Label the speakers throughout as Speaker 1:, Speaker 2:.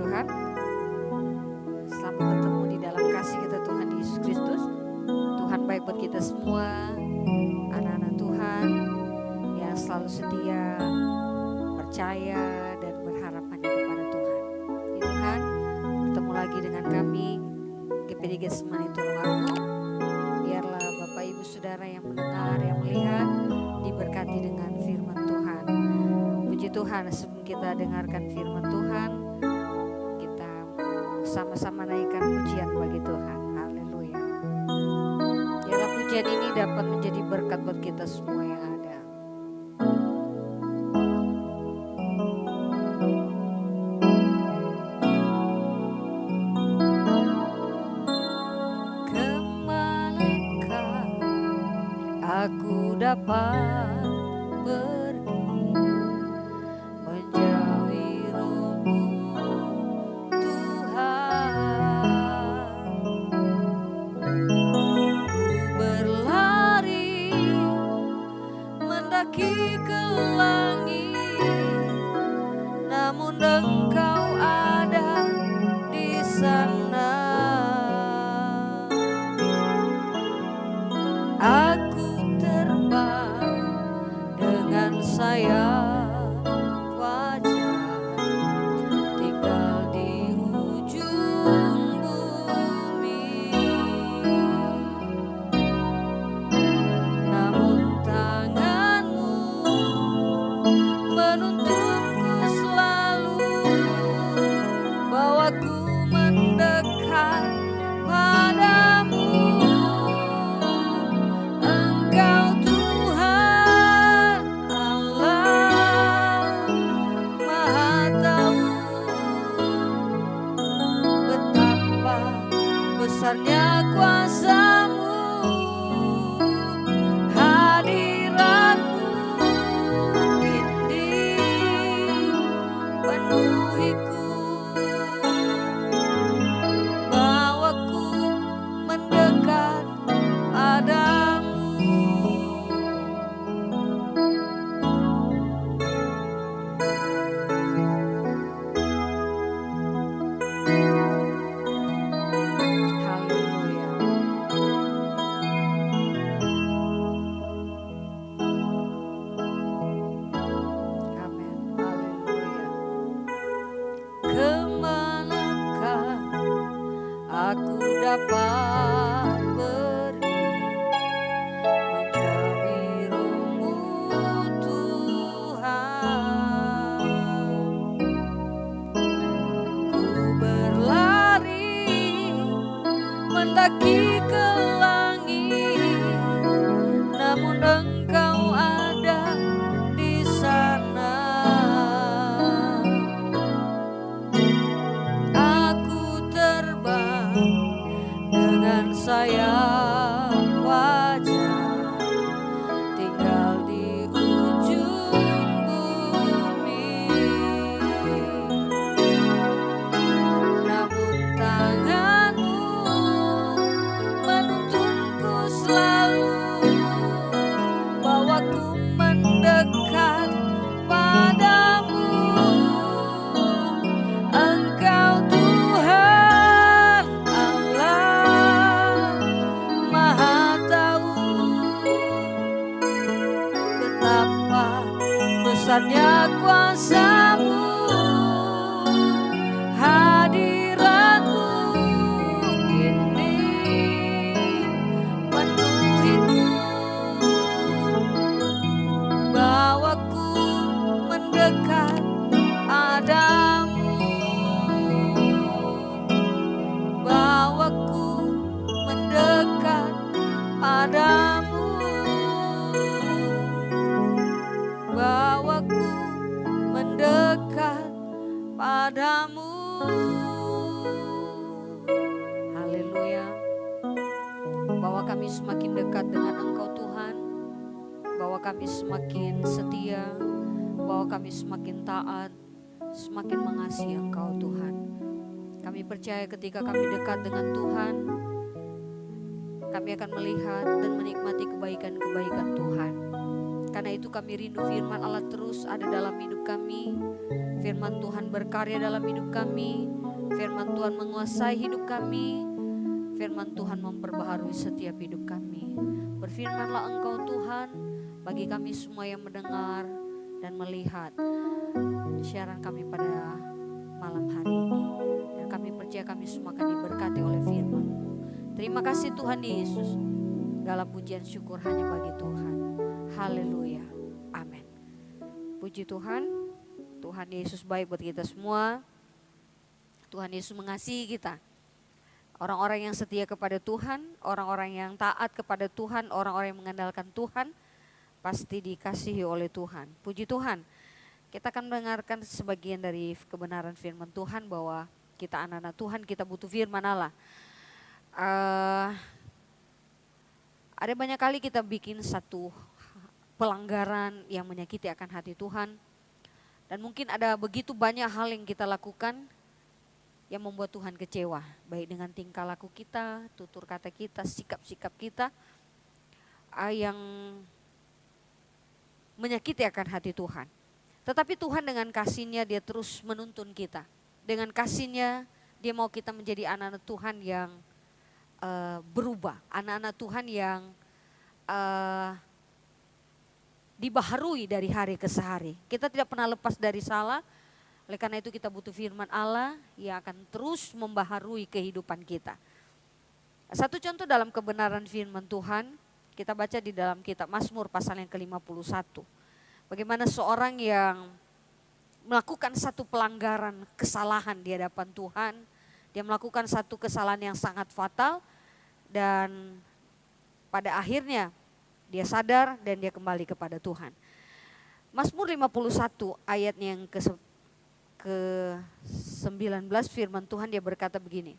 Speaker 1: Tuhan. Selamat bertemu di dalam kasih kita Tuhan Yesus Kristus. Tuhan baik buat kita semua, anak-anak Tuhan yang selalu setia, percaya dan berharap hanya kepada Tuhan. Ya Tuhan, bertemu lagi dengan kami GPD Getsemani Tulung Agung. Biarlah Bapak Ibu Saudara yang mendengar, yang melihat diberkati dengan firman Tuhan. Puji Tuhan, sebelum kita dengarkan firman Tuhan, kita sama-sama naikkan pujian bagi Tuhan. Haleluya. Biarlah pujian ini dapat menjadi berkat buat kita semua yang ada. Kemanakah aku dapat ke langit, namun Engkau ada di sana. Aku terbang dengan sayap wajar, tinggal di ujung bumi, namun menuntunku selalu, bawaku mendekat padamu. Engkau Tuhan Allah Maha Tahu, betapa besarnya kuasa-Mu. Dapat pergi mencari Roh-Mu Tuhan. Ku berlari mendaki ke langit, namun Engkau ada di sana. Aku terbang dengan sayap wajar, tinggal di ujung bumi, namun tangan-Mu menuntunku selalu, bawaku mendekat padamu. Engkau Tuhan Allah Maha Tahu, betapa besarnya kuasa-Mu. Hadirat-Mu kini penuhiku, bawaku mendekat padamu, bawaku mendekat padamu, bawaku mendekat padamu. Haleluya. Bahwa kami semakin dekat dengan Engkau Tuhan, bahwa kami semakin setia, bahwa kami semakin taat, semakin mengasihi Engkau Tuhan. Kami percaya ketika kami dekat dengan Tuhan, kami akan melihat dan menikmati kebaikan-kebaikan Tuhan. Karena itu kami rindu firman Allah terus ada dalam hidup kami. Firman Tuhan berkarya dalam hidup kami. Firman Tuhan menguasai hidup kami. Firman Tuhan memperbaharui setiap hidup kami. Berfirmanlah Engkau Tuhan bagi kami semua yang mendengar dan melihat siaran kami pada malam hari ini. Dan kami percaya kami semua akan diberkati oleh firman-Mu. Terima kasih Tuhan Yesus. Segala pujian syukur hanya bagi Tuhan. Haleluya. Amin. Puji Tuhan. Tuhan Yesus baik buat kita semua. Tuhan Yesus mengasihi kita. Orang-orang yang setia kepada Tuhan, orang-orang yang taat kepada Tuhan, orang-orang yang mengandalkan Tuhan, pasti dikasihi oleh Tuhan. Puji Tuhan. Kita akan mendengarkan sebagian dari kebenaran firman Tuhan bahwa kita anak-anak Tuhan, kita butuh firman Allah. Ada banyak kali kita bikin satu pelanggaran yang menyakiti akan hati Tuhan. Dan mungkin ada begitu banyak hal yang kita lakukan yang membuat Tuhan kecewa. Baik dengan tingkah laku kita, tutur kata kita, sikap-sikap kita yang menyakiti akan hati Tuhan. Tetapi Tuhan dengan kasih-Nya Dia terus menuntun kita. Dengan kasih-Nya Dia mau kita menjadi anak-anak Tuhan yang berubah. Anak-anak Tuhan yang dibaharui dari hari ke hari. Kita tidak pernah lepas dari salah. Oleh karena itu kita butuh firman Allah yang akan terus membaharui kehidupan kita. Satu contoh dalam kebenaran firman Tuhan, kita baca di dalam kitab Mazmur pasal yang ke-51. Bagaimana seorang yang melakukan satu pelanggaran kesalahan di hadapan Tuhan, dia melakukan satu kesalahan yang sangat fatal dan pada akhirnya dia sadar dan dia kembali kepada Tuhan. Mazmur 51 ayatnya yang ke-19 firman Tuhan dia berkata begini.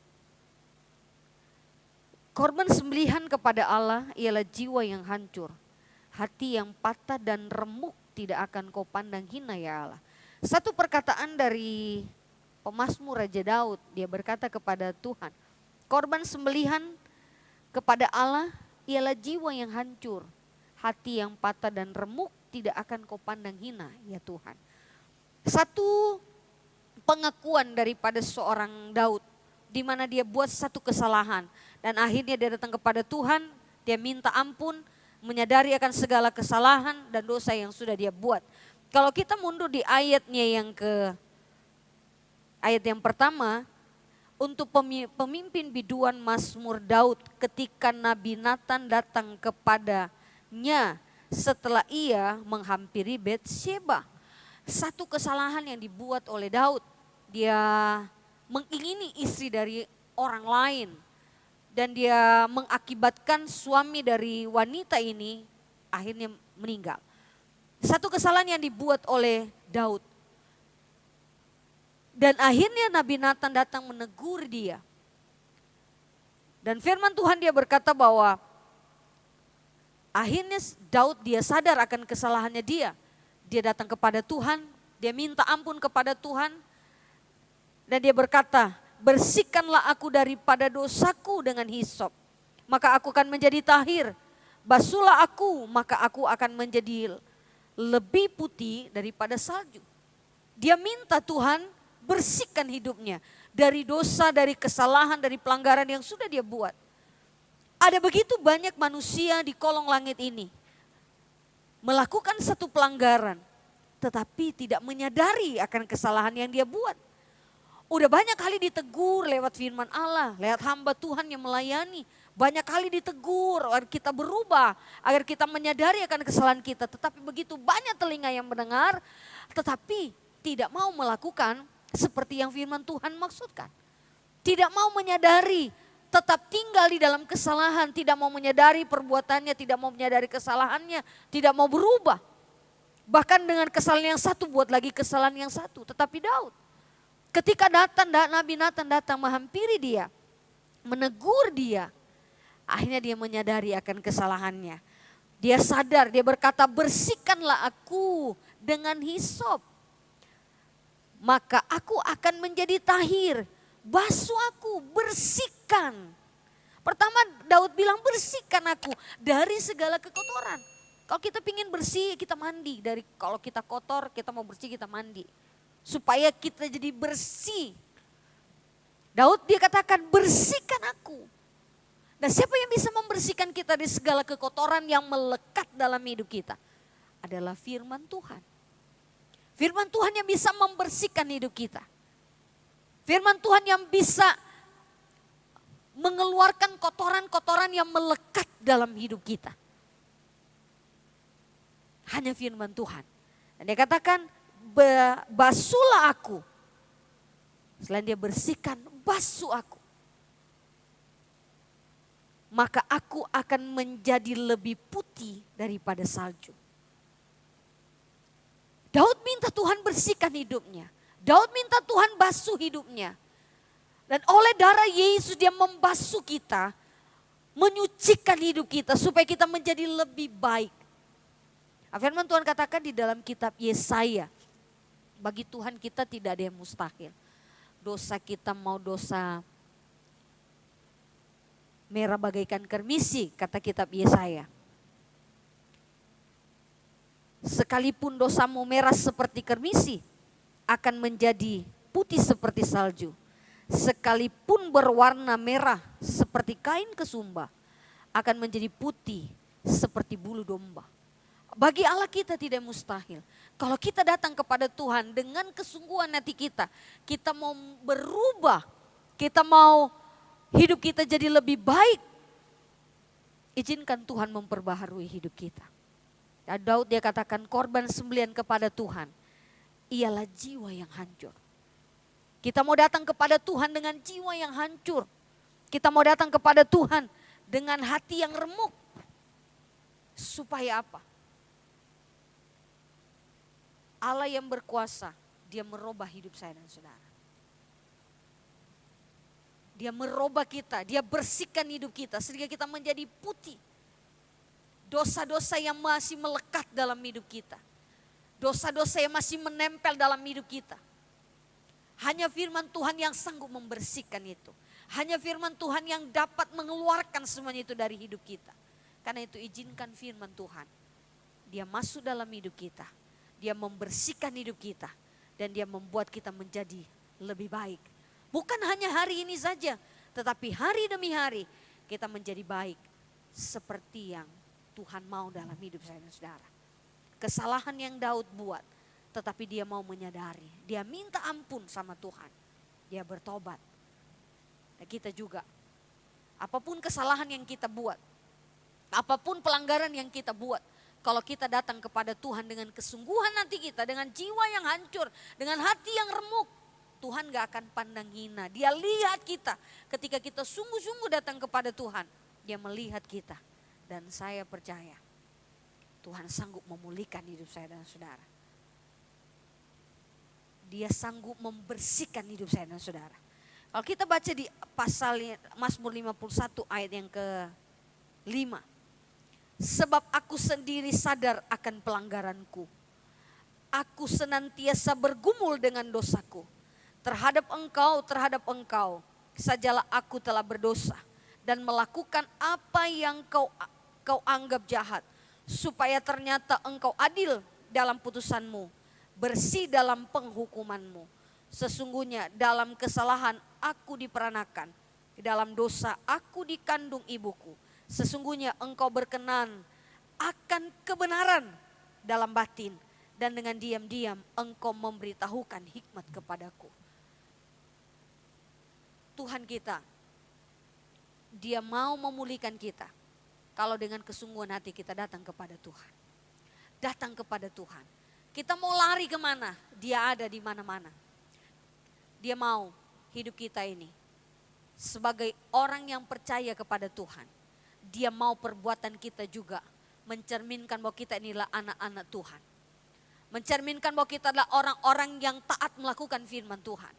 Speaker 1: Korban sembelihan kepada Allah ialah jiwa yang hancur, hati yang patah dan remuk tidak akan kau pandang hina ya Allah. Satu perkataan dari pemazmur Raja Daud, dia berkata kepada Tuhan, korban sembelihan kepada Allah ialah jiwa yang hancur, hati yang patah dan remuk tidak akan kau pandang hina ya Tuhan. Satu pengakuan daripada seorang Daud di mana dia buat satu kesalahan dan akhirnya dia datang kepada Tuhan, dia minta ampun, menyadari akan segala kesalahan dan dosa yang sudah dia buat. Kalau kita mundur di ayatnya ayat yang pertama, untuk pemimpin biduan Mazmur Daud ketika Nabi Nathan datang kepadanya setelah ia menghampiri Betsheba. Satu kesalahan yang dibuat oleh Daud, dia mengingini istri dari orang lain dan dia mengakibatkan suami dari wanita ini akhirnya meninggal. Satu kesalahan yang dibuat oleh Daud. Dan akhirnya Nabi Nathan datang menegur dia. Dan firman Tuhan dia berkata bahwa akhirnya Daud dia sadar akan kesalahannya dia. Dia datang kepada Tuhan, dia minta ampun kepada Tuhan. Dan dia berkata, bersihkanlah aku daripada dosaku dengan hisop, maka aku akan menjadi tahir. Basuhlah aku, maka aku akan menjadi lebih putih daripada salju. Dia minta Tuhan bersihkan hidupnya dari dosa, dari kesalahan, dari pelanggaran yang sudah dia buat. Ada begitu banyak manusia di kolong langit ini melakukan satu pelanggaran, tetapi tidak menyadari akan kesalahan yang dia buat. Udah banyak kali ditegur lewat firman Allah, lewat hamba Tuhan yang melayani. Banyak kali ditegur agar kita berubah, agar kita menyadari akan kesalahan kita. Tetapi begitu banyak telinga yang mendengar, tetapi tidak mau melakukan seperti yang firman Tuhan maksudkan. Tidak mau menyadari, tetap tinggal di dalam kesalahan, tidak mau menyadari perbuatannya, tidak mau menyadari kesalahannya, tidak mau berubah. Bahkan dengan kesalahan yang satu buat lagi kesalahan yang satu. Tetapi Daud, ketika Nabi Nathan datang menghampiri dia, menegur dia, akhirnya dia menyadari akan kesalahannya. Dia sadar, dia berkata, bersihkanlah aku dengan hisop, maka aku akan menjadi tahir. Basuh aku, bersihkan. Pertama Daud bilang bersihkan aku dari segala kekotoran. Kalau kita pingin bersih, kita mandi. Kalau kita kotor, kita mau bersih, kita mandi. Supaya kita jadi bersih. Daud dia katakan, bersihkan aku. Dan siapa yang bisa membersihkan kita dari segala kekotoran yang melekat dalam hidup kita? Adalah firman Tuhan. Firman Tuhan yang bisa membersihkan hidup kita. Firman Tuhan yang bisa mengeluarkan kotoran-kotoran yang melekat dalam hidup kita. Hanya firman Tuhan. Dan dia katakan, basuhlah aku. Selain dia bersihkan, basuh aku. Maka aku akan menjadi lebih putih daripada salju. Daud minta Tuhan bersihkan hidupnya. Daud minta Tuhan basuh hidupnya. Dan oleh darah Yesus dia membasuh kita. Menyucikan hidup kita supaya kita menjadi lebih baik. Firman Tuhan katakan di dalam kitab Yesaya. Bagi Tuhan kita tidak ada yang mustahil. Dosa kita mau dosa merah bagaikan kermisi, kata kitab Yesaya. Sekalipun dosamu merah seperti kermisi, akan menjadi putih seperti salju. Sekalipun berwarna merah seperti kain kesumba, akan menjadi putih seperti bulu domba. Bagi Allah kita tidak mustahil. Kalau kita datang kepada Tuhan dengan kesungguhan hati kita mau berubah, kita mau hidup kita jadi lebih baik. Izinkan Tuhan memperbaharui hidup kita. Ya, Daud dia katakan korban sembelihan kepada Tuhan ialah jiwa yang hancur. Kita mau datang kepada Tuhan dengan jiwa yang hancur. Kita mau datang kepada Tuhan dengan hati yang remuk. Supaya apa? Allah yang berkuasa, dia merubah hidup saya dan saudara. Dia merubah kita, dia bersihkan hidup kita sehingga kita menjadi putih. Dosa-dosa yang masih melekat dalam hidup kita. Dosa-dosa yang masih menempel dalam hidup kita. Hanya firman Tuhan yang sanggup membersihkan itu. Hanya firman Tuhan yang dapat mengeluarkan semuanya itu dari hidup kita. Karena itu izinkan firman Tuhan. Dia masuk dalam hidup kita. Dia membersihkan hidup kita. Dan dia membuat kita menjadi lebih baik. Bukan hanya hari ini saja. Tetapi hari demi hari kita menjadi baik. Seperti yang Tuhan mau dalam hidup saya dan saudara. Kesalahan yang Daud buat. Tetapi dia mau menyadari. Dia minta ampun sama Tuhan. Dia bertobat. Dan kita juga. Apapun kesalahan yang kita buat. Apapun pelanggaran yang kita buat. Kalau kita datang kepada Tuhan dengan kesungguhan hati kita. Dengan jiwa yang hancur. Dengan hati yang remuk. Tuhan gak akan pandang hina. Dia lihat kita. Ketika kita sungguh-sungguh datang kepada Tuhan. Dia melihat kita. Dan saya percaya. Tuhan sanggup memulihkan hidup saya dan saudara. Dia sanggup membersihkan hidup saya dan saudara. Kalau kita baca di pasal Mazmur 51 ayat yang ke-5. Sebab aku sendiri sadar akan pelanggaranku. Aku senantiasa bergumul dengan dosaku. Terhadap engkau sajalah aku telah berdosa. Dan melakukan apa yang kau anggap jahat. Supaya ternyata engkau adil dalam putusanmu. Bersih dalam penghukumanmu. Sesungguhnya dalam kesalahan aku diperanakan. Dalam dosa aku dikandung ibuku. Sesungguhnya engkau berkenan akan kebenaran dalam batin. Dan dengan diam-diam engkau memberitahukan hikmat kepadaku. Tuhan kita, dia mau memulihkan kita. Kalau dengan kesungguhan hati kita datang kepada Tuhan. Datang kepada Tuhan. Kita mau lari kemana? Dia ada di mana-mana. Dia mau hidup kita ini. Sebagai orang yang percaya kepada Tuhan. Dia mau perbuatan kita juga mencerminkan bahwa kita inilah anak-anak Tuhan. Mencerminkan bahwa kita adalah orang-orang yang taat melakukan firman Tuhan.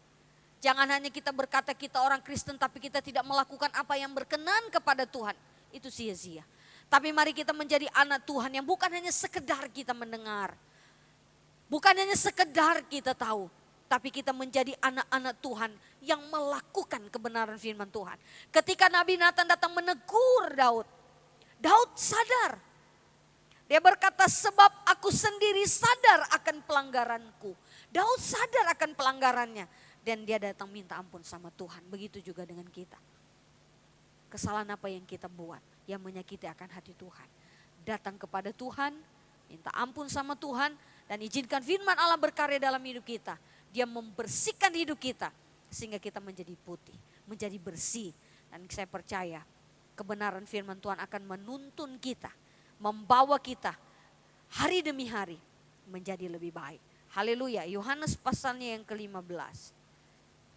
Speaker 1: Jangan hanya kita berkata kita orang Kristen tapi kita tidak melakukan apa yang berkenan kepada Tuhan. Itu sia-sia. Tapi mari kita menjadi anak Tuhan yang bukan hanya sekedar kita mendengar. Bukan hanya sekedar kita tahu. Tapi kita menjadi anak-anak Tuhan yang melakukan kebenaran firman Tuhan. Ketika Nabi Nathan datang menegur Daud. Daud sadar. Dia berkata, sebab aku sendiri sadar akan pelanggaranku. Daud sadar akan pelanggarannya. Dan dia datang minta ampun sama Tuhan. Begitu juga dengan kita. Kesalahan apa yang kita buat yang menyakiti akan hati Tuhan. Datang kepada Tuhan, minta ampun sama Tuhan. Dan izinkan firman Allah berkarya dalam hidup kita. Dia membersihkan hidup kita. Sehingga kita menjadi putih, menjadi bersih. Dan saya percaya kebenaran firman Tuhan akan menuntun kita. Membawa kita hari demi hari menjadi lebih baik. Haleluya. Yohanes pasalnya yang ke-15.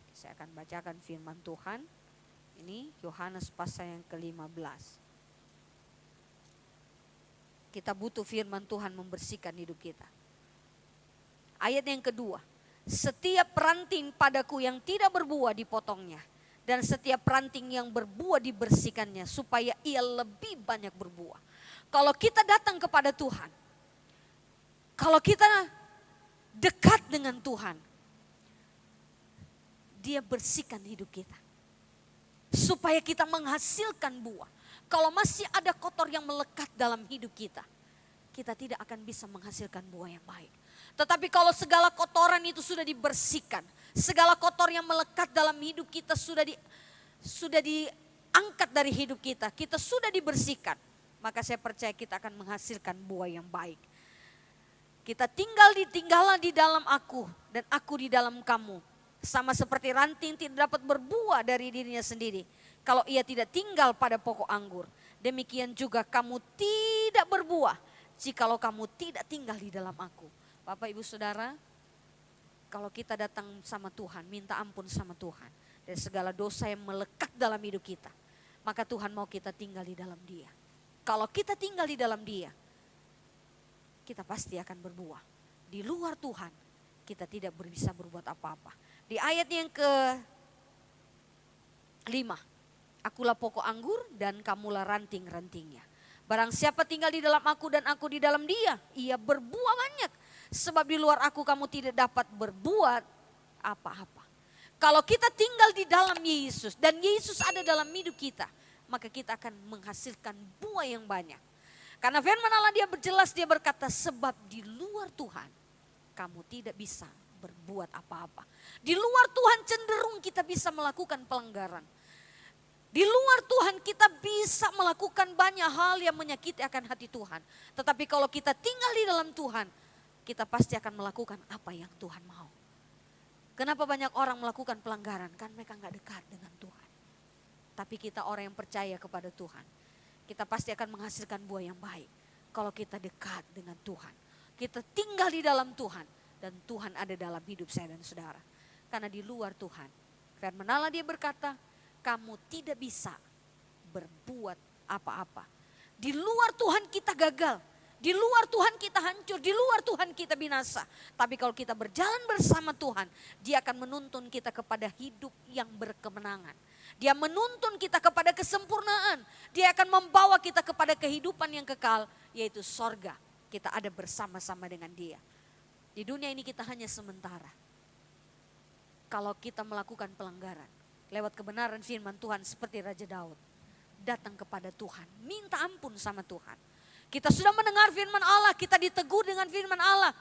Speaker 1: Saya akan bacakan firman Tuhan. Ini Yohanes pasal yang ke-15. Kita butuh firman Tuhan membersihkan hidup kita. Ayat yang kedua. Setiap ranting padaku yang tidak berbuah dipotongnya. Dan setiap ranting yang berbuah dibersihkannya supaya ia lebih banyak berbuah. Kalau kita datang kepada Tuhan, kalau kita dekat dengan Tuhan, Dia bersihkan hidup kita. Supaya kita menghasilkan buah. Kalau masih ada kotor yang melekat dalam hidup kita, kita tidak akan bisa menghasilkan buah yang baik. Tetapi kalau segala kotoran itu sudah dibersihkan, segala kotor yang melekat dalam hidup kita sudah diangkat dari hidup kita, kita sudah dibersihkan, maka saya percaya kita akan menghasilkan buah yang baik. Kita tinggallah di dalam aku dan aku di dalam kamu. Sama seperti ranting tidak dapat berbuah dari dirinya sendiri kalau ia tidak tinggal pada pokok anggur. Demikian juga kamu tidak berbuah jikalau kamu tidak tinggal di dalam aku. Bapak Ibu Saudara, kalau kita datang sama Tuhan, minta ampun sama Tuhan dari segala dosa yang melekat dalam hidup kita, maka Tuhan mau kita tinggal di dalam Dia. Kalau kita tinggal di dalam Dia, kita pasti akan berbuah. Di luar Tuhan, kita tidak bisa berbuat apa-apa. Di ayat yang ke-5, akulah pokok anggur dan kamulah ranting-rantingnya. Barang siapa tinggal di dalam aku dan aku di dalam dia, ia berbuah banyak. Sebab di luar aku kamu tidak dapat berbuat apa-apa. Kalau kita tinggal di dalam Yesus dan Yesus ada dalam hidup kita, maka kita akan menghasilkan buah yang banyak. Karena firman Allah dia berjelas, dia berkata, sebab di luar Tuhan kamu tidak bisa berbuat apa-apa. Di luar Tuhan cenderung kita bisa melakukan pelanggaran. Di luar Tuhan kita bisa melakukan banyak hal yang menyakiti akan hati Tuhan. Tetapi kalau kita tinggal di dalam Tuhan, kita pasti akan melakukan apa yang Tuhan mau. Kenapa banyak orang melakukan pelanggaran? Kan mereka gak dekat dengan Tuhan. Tapi kita orang yang percaya kepada Tuhan, kita pasti akan menghasilkan buah yang baik. Kalau kita dekat dengan Tuhan, kita tinggal di dalam Tuhan, dan Tuhan ada dalam hidup saya dan saudara. Karena di luar Tuhan, firman Allah dia berkata, kamu tidak bisa berbuat apa-apa. Di luar Tuhan kita gagal. Di luar Tuhan kita hancur, di luar Tuhan kita binasa. Tapi kalau kita berjalan bersama Tuhan, Dia akan menuntun kita kepada hidup yang berkemenangan. Dia menuntun kita kepada kesempurnaan. Dia akan membawa kita kepada kehidupan yang kekal, yaitu sorga. Kita ada bersama-sama dengan Dia. Di dunia ini kita hanya sementara. Kalau kita melakukan pelanggaran, lewat kebenaran firman Tuhan seperti Raja Daud, datang kepada Tuhan, minta ampun sama Tuhan. Kita sudah mendengar firman Allah, kita ditegur dengan firman Allah.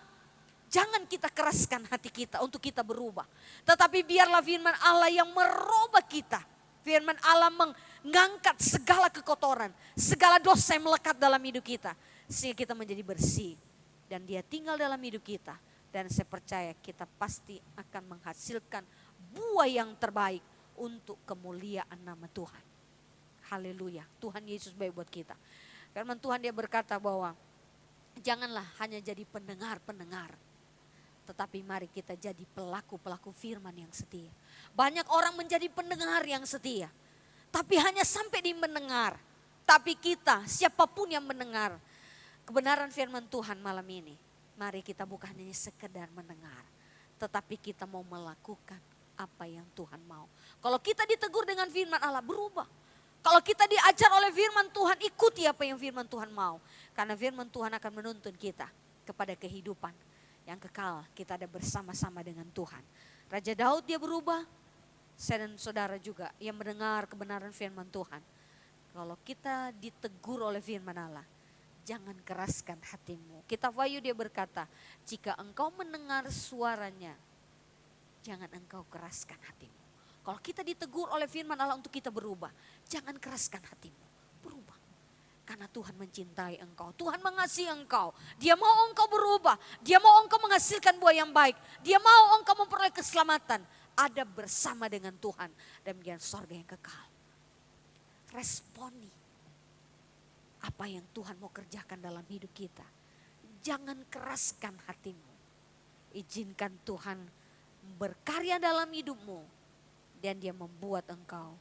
Speaker 1: Jangan kita keraskan hati kita untuk kita berubah. Tetapi biarlah firman Allah yang merubah kita. Firman Allah mengangkat segala kekotoran, segala dosa yang melekat dalam hidup kita. Sehingga kita menjadi bersih. Dan Dia tinggal dalam hidup kita. Dan saya percaya kita pasti akan menghasilkan buah yang terbaik untuk kemuliaan nama Tuhan. Haleluya, Tuhan Yesus baik buat kita. Firman Tuhan dia berkata bahwa janganlah hanya jadi pendengar-pendengar, tetapi mari kita jadi pelaku-pelaku firman yang setia. Banyak orang menjadi pendengar yang setia, tapi hanya sampai di mendengar. Tapi kita, siapapun yang mendengar kebenaran firman Tuhan malam ini, mari kita bukan hanya sekedar mendengar, tetapi kita mau melakukan apa yang Tuhan mau. Kalau kita ditegur dengan firman Allah, berubah. Kalau kita diajar oleh firman Tuhan, ikuti apa yang firman Tuhan mau. Karena firman Tuhan akan menuntun kita kepada kehidupan yang kekal. Kita ada bersama-sama dengan Tuhan. Raja Daud dia berubah. Saya dan saudara juga yang mendengar kebenaran firman Tuhan. Kalau kita ditegur oleh firman Allah, jangan keraskan hatimu. Kitab Wahyu dia berkata, jika engkau mendengar suaranya, jangan engkau keraskan hatimu. Kalau kita ditegur oleh firman Allah untuk kita berubah, jangan keraskan hatimu, berubah. Karena Tuhan mencintai engkau, Tuhan mengasihi engkau. Dia mau engkau berubah, Dia mau engkau menghasilkan buah yang baik. Dia mau engkau memperoleh keselamatan. Ada bersama dengan Tuhan dan bagian sorga yang kekal. Responi apa yang Tuhan mau kerjakan dalam hidup kita. Jangan keraskan hatimu. Izinkan Tuhan berkarya dalam hidupmu. Dan Dia membuat engkau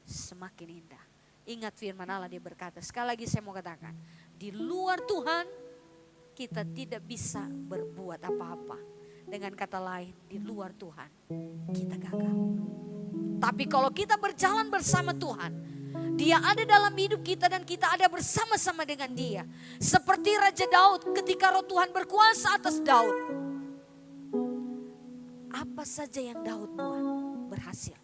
Speaker 1: semakin indah. Ingat firman Allah, Dia berkata, sekali lagi saya mau katakan, di luar Tuhan kita tidak bisa berbuat apa-apa. Dengan kata lain, di luar Tuhan kita gagal. Tapi kalau kita berjalan bersama Tuhan, Dia ada dalam hidup kita dan kita ada bersama-sama dengan Dia. Seperti Raja Daud ketika Roh Tuhan berkuasa atas Daud. Apa saja yang Daud buat berhasil.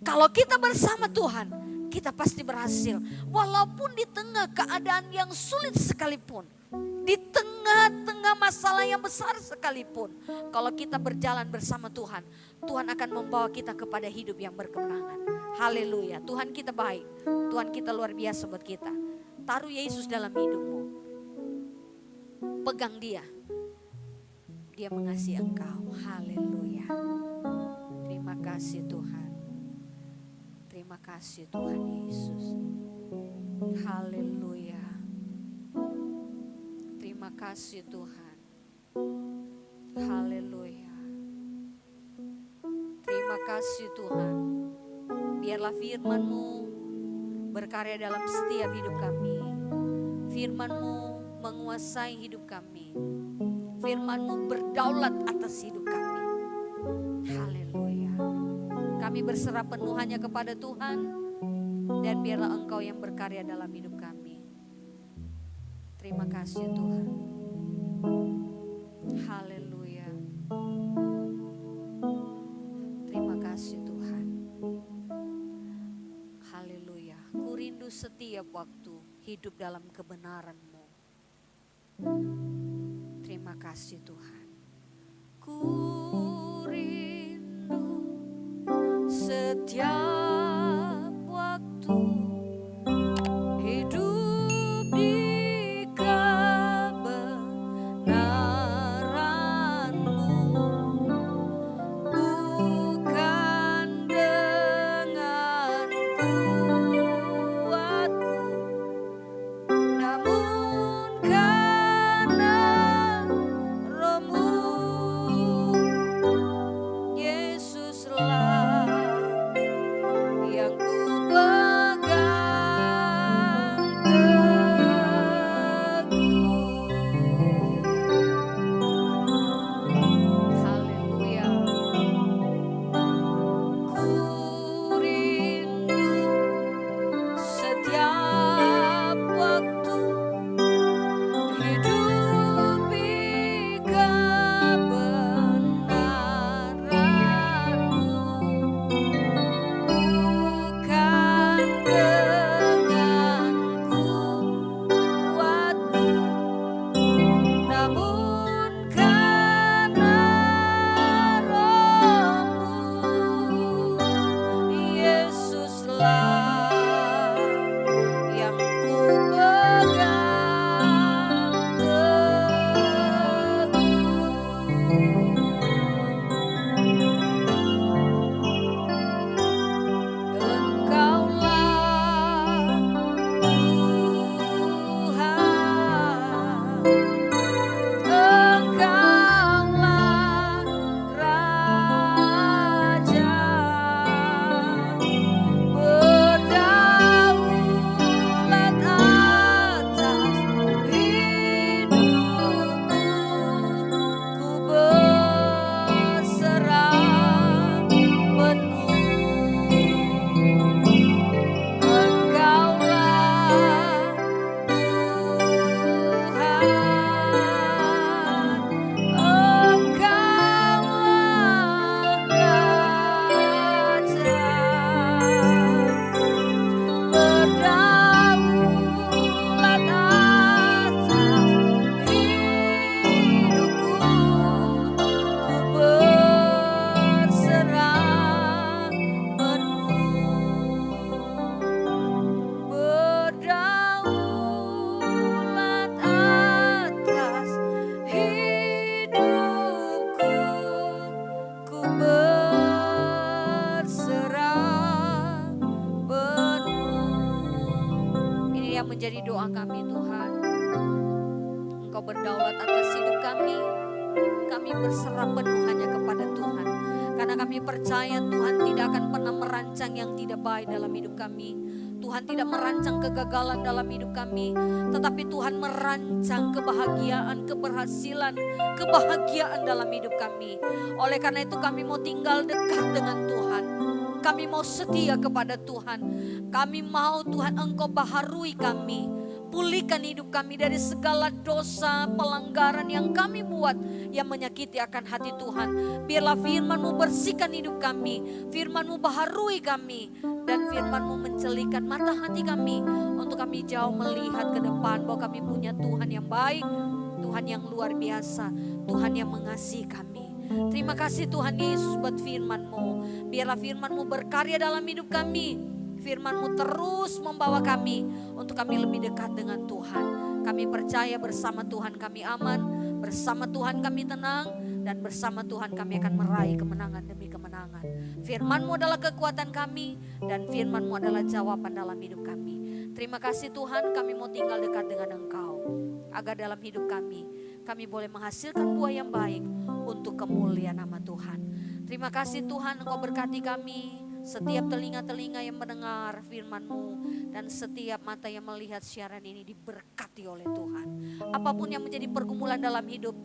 Speaker 1: Kalau kita bersama Tuhan, kita pasti berhasil. Walaupun di tengah keadaan yang sulit sekalipun. Di tengah-tengah masalah yang besar sekalipun. Kalau kita berjalan bersama Tuhan, Tuhan akan membawa kita kepada hidup yang berkemenangan. Haleluya. Tuhan kita baik. Tuhan kita luar biasa buat kita. Taruh Yesus dalam hidupmu. Pegang Dia. Dia mengasihi engkau. Haleluya. Terima kasih Tuhan. Terima kasih Tuhan Yesus. Haleluya. Terima kasih Tuhan. Haleluya. Terima kasih Tuhan. Biarlah firman-Mu berkarya dalam setiap hidup kami. Firman-Mu menguasai hidup kami. Firman-Mu berdaulat atas hidup kami. Haleluya. Kami berserah penuh hanya kepada Tuhan. Dan biarlah Engkau yang berkarya dalam hidup kami. Terima kasih Tuhan. Haleluya. Terima kasih Tuhan. Haleluya. Ku rindu setiap waktu hidup dalam kebenaran-Mu. Terima kasih Tuhan. Ku rindu setiap waktu hidup di kebenaran-Mu, bukan dengan kuatku, namun karena Roh-Mu, Yesuslah yang menjadi doa kami Tuhan. Engkau berdaulat atas hidup kami. Kami berserah penuh hanya kepada Tuhan. Karena kami percaya Tuhan tidak akan pernah merancang yang tidak baik dalam hidup kami. Tuhan tidak merancang kegagalan dalam hidup kami, tetapi Tuhan merancang kebahagiaan, keberhasilan, kebahagiaan dalam hidup kami. Oleh karena itu kami mau tinggal dekat dengan Tuhan. Kami mau setia kepada Tuhan. Kami mau Tuhan Engkau baharui kami. Pulihkan hidup kami dari segala dosa, pelanggaran yang kami buat yang menyakiti akan hati Tuhan. Biarlah firman-Mu bersihkan hidup kami, firman-Mu baharui kami, dan firman-Mu mencelikan mata hati kami untuk kami jauh melihat ke depan bahwa kami punya Tuhan yang baik, Tuhan yang luar biasa, Tuhan yang mengasihi kami. Terima kasih Tuhan Yesus buat firman-Mu. Biarlah firman-Mu berkarya dalam hidup kami. Firman-Mu terus membawa kami untuk kami lebih dekat dengan Tuhan. Kami percaya bersama Tuhan kami aman, bersama Tuhan kami tenang, dan bersama Tuhan kami akan meraih kemenangan demi kemenangan. Firman-Mu adalah kekuatan kami, dan firman-Mu adalah jawaban dalam hidup kami. Terima kasih Tuhan, kami mau tinggal dekat dengan Engkau, agar dalam hidup kami boleh menghasilkan buah yang baik untuk kemuliaan nama Tuhan. Terima kasih Tuhan, Engkau berkati kami. Setiap telinga-telinga yang mendengar firman-Mu dan setiap mata yang melihat siaran ini diberkati oleh Tuhan. Apapun yang menjadi pergumulan dalam hidup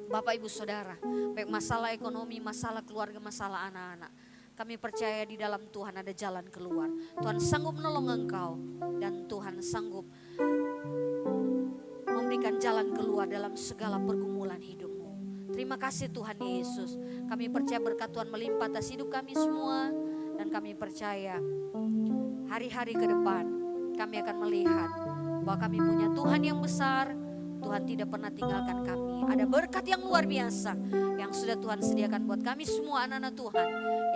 Speaker 1: Bapak Ibu Saudara, baik masalah ekonomi, masalah keluarga, masalah anak-anak, kami percaya di dalam Tuhan ada jalan keluar. Tuhan sanggup menolong engkau dan Tuhan sanggup memberikan jalan keluar dalam segala pergumulan hidupmu. Terima kasih Tuhan Yesus. Kami percaya berkat Tuhan melimpah atas hidup kami semua. Dan kami percaya hari-hari ke depan kami akan melihat bahwa kami punya Tuhan yang besar. Tuhan tidak pernah tinggalkan kami. Ada berkat yang luar biasa yang sudah Tuhan sediakan buat kami semua anak-anak Tuhan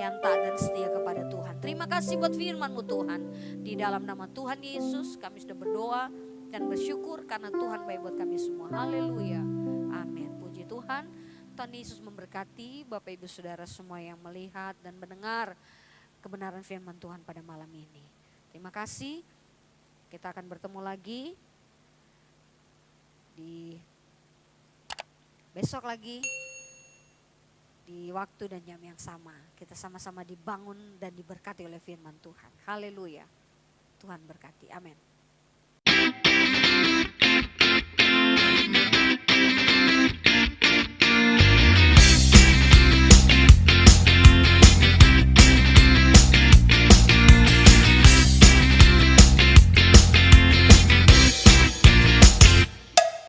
Speaker 1: yang taat dan setia kepada Tuhan. Terima kasih buat firman-Mu Tuhan. Di dalam nama Tuhan Yesus kami sudah berdoa dan bersyukur karena Tuhan baik buat kami semua. Haleluya. Amin. Puji Tuhan. Tuhan Yesus memberkati Bapak Ibu Saudara semua yang melihat dan mendengar kebenaran firman Tuhan pada malam ini. Terima kasih. Kita akan bertemu lagi di besok lagi di waktu dan jam yang sama. Kita sama-sama dibangun dan diberkati oleh firman Tuhan. Haleluya. Tuhan berkati. Amin.